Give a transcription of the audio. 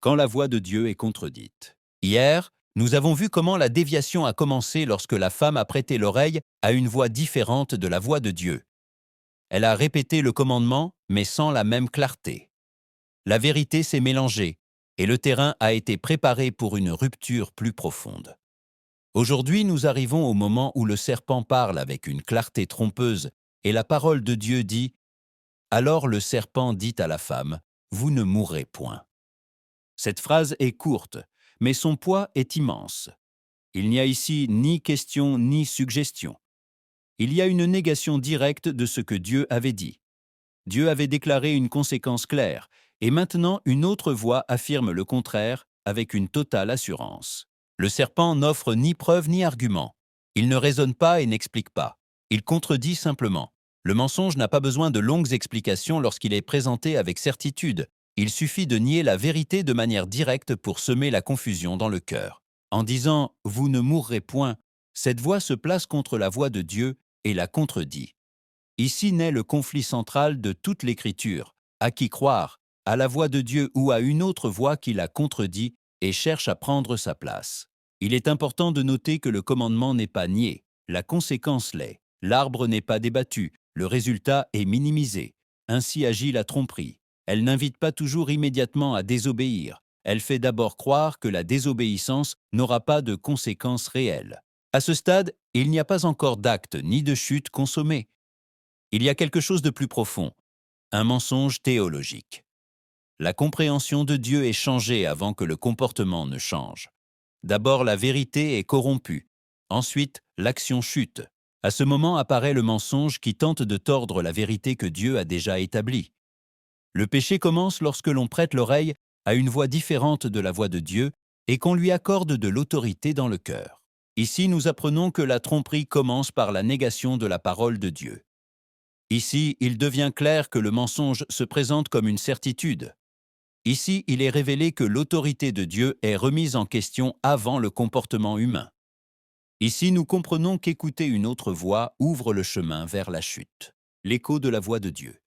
quand la voix de Dieu est contredite. Hier, nous avons vu comment la déviation a commencé lorsque la femme a prêté l'oreille à une voix différente de la voix de Dieu. Elle a répété le commandement, mais sans la même clarté. La vérité s'est mélangée, et le terrain a été préparé pour une rupture plus profonde. Aujourd'hui, nous arrivons au moment où le serpent parle avec une clarté trompeuse, et la parole de Dieu dit « Alors le serpent dit à la femme, vous ne mourrez point ». Cette phrase est courte, mais son poids est immense. Il n'y a ici ni question ni suggestion. Il y a une négation directe de ce que Dieu avait dit. Dieu avait déclaré une conséquence claire, et maintenant une autre voix affirme le contraire avec une totale assurance. Le serpent n'offre ni preuve ni argument. Il ne raisonne pas et n'explique pas. Il contredit simplement. Le mensonge n'a pas besoin de longues explications lorsqu'il est présenté avec certitude. Il suffit de nier la vérité de manière directe pour semer la confusion dans le cœur. En disant « Vous ne mourrez point », cette voix se place contre la voix de Dieu et la contredit. Ici naît le conflit central de toute l'Écriture. À qui croire, à la voix de Dieu ou à une autre voix qui la contredit et cherche à prendre sa place. Il est important de noter que le commandement n'est pas nié, la conséquence l'est. L'arbre n'est pas débattu, le résultat est minimisé. Ainsi agit la tromperie. Elle n'invite pas toujours immédiatement à désobéir. Elle fait d'abord croire que la désobéissance n'aura pas de conséquences réelles. À ce stade, il n'y a pas encore d'acte ni de chute consommée. Il y a quelque chose de plus profond, un mensonge théologique. La compréhension de Dieu est changée avant que le comportement ne change. D'abord, la vérité est corrompue. Ensuite, l'action chute. À ce moment apparaît le mensonge qui tente de tordre la vérité que Dieu a déjà établie. Le péché commence lorsque l'on prête l'oreille à une voix différente de la voix de Dieu et qu'on lui accorde de l'autorité dans le cœur. Ici, nous apprenons que la tromperie commence par la négation de la parole de Dieu. Ici, il devient clair que le mensonge se présente comme une certitude. Ici, il est révélé que l'autorité de Dieu est remise en question avant le comportement humain. Ici, nous comprenons qu'écouter une autre voix ouvre le chemin vers la chute. L'écho de la voix de Dieu.